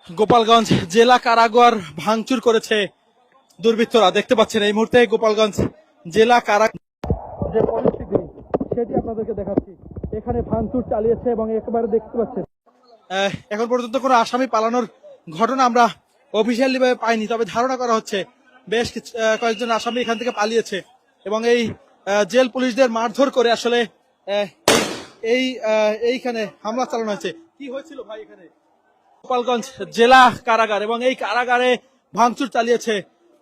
গোপালগঞ্জ জেলা কারাগার ভাঙচুর করেছে দুর্বৃত্তরা। দেখতে পাচ্ছেন এই মুহূর্তে গোপালগঞ্জ জেলা কারাগার যে পরিস্থিতি সেটি আপনাদেরকে দেখাচ্ছি। এখানে ভাঙচুর চালিয়েছে এবং একেবারে দেখতে পাচ্ছেন এখন পর্যন্ত কোনো আসামি পালানোর ঘটনা আমরা অফিসিয়ালি ভাবে পাইনি, তবে ধারণা করা হচ্ছে বেশ কয়েকজন আসামি এখান থেকে পালিয়েছে এবং এই জেল পুলিশদের মারধর করে আসলে এইখানে হামলা চালানো হয়েছে। কি হয়েছিল ভাই এখানে? গোপালগঞ্জ জেলা কারাগার এবং এই কারাগারে ভাঙচুর চালিয়েছে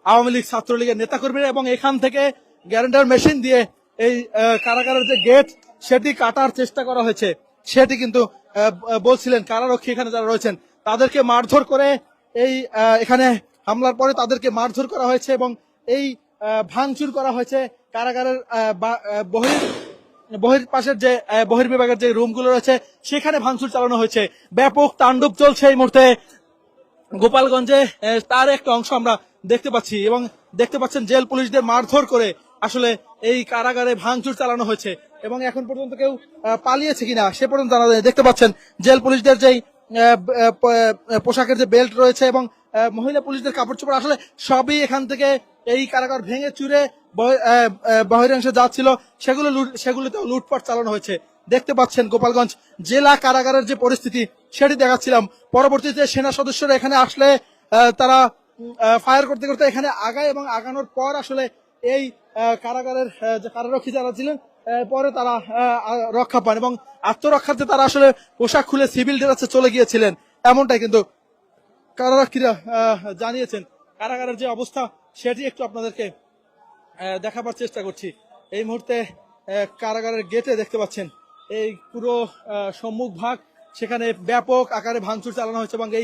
আওয়ামী লীগ ছাত্রলীগের নেতাকর্মীরা এবং এখান থেকে গ্যারেন্টার মেশিন দিয়ে এই কারাগারের যে গেট সেটি কাটার চেষ্টা করা হয়েছে। সেটি কিন্তু বলছিলেন কারারক্ষী এখানে যারা রয়েছেন তাদেরকে মারধর করে এই এখানে হামলার পরে তাদেরকে মারধর করা হয়েছে এবং এই ভাঙচুর করা হয়েছে কারাগারের বহির্পাশের যে বহির্বিভাগের যে রুমগুলো রয়েছে সেখানে ভাঙচুর চালানো হয়েছে। ব্যাপক তাণ্ডব চলছে এই মুহূর্তে গোপালগঞ্জে, তার একটা অংশ আমরা দেখতে পাচ্ছি এবং দেখতে পাচ্ছেন জেল পুলিশদের মারধর করে আসলে এই কারাগারে ভাঙচুর চালানো হয়েছে এবং এখন পর্যন্ত কেউ পালিয়েছে কিনা সে পর্যন্ত জানা যায়। দেখতে পাচ্ছেন জেল পুলিশদের যেই পোশাকের যে বেল্ট রয়েছে এবং মহিলা পুলিশদের কাপড় চোপড় আসলে সবই এখান থেকে এই কারাগার ভেঙে চুরে বহিরাংশে যাচ্ছিল সেগুলোতেও লুটপাট চালানো হয়েছে। দেখতে পাচ্ছেন গোপালগঞ্জ জেলা কারাগারের যে পরিস্থিতি সেটি দেখাচ্ছিলাম। পরবর্তীতে সেনা সদস্যরা এখানে আসলে তারা ফায়ার করতে করতে এখানে আগায় এবং আগানোর পর আসলে এই কারাগারের যে কারারক্ষী যারা ছিলেন পরে তারা রক্ষা পান এবং আত্মরক্ষার্থে তারা আসলে পোশাক খুলে সিভিল ড্রেসে চলে গিয়েছিলেন, এমনটাই কিন্তু কারারক্ষীরা জানিয়েছেন। কারাগারের যে অবস্থা সেটি একটু আপনাদেরকে দেখাবার চেষ্টা করছি। এই মুহূর্তে কারাগারের গেটে দেখতে পাচ্ছেন এই পুরো সম্মুখ ভাগ সেখানে ব্যাপক আকারে ভাঙচুর চালানো হয়েছে এবং এই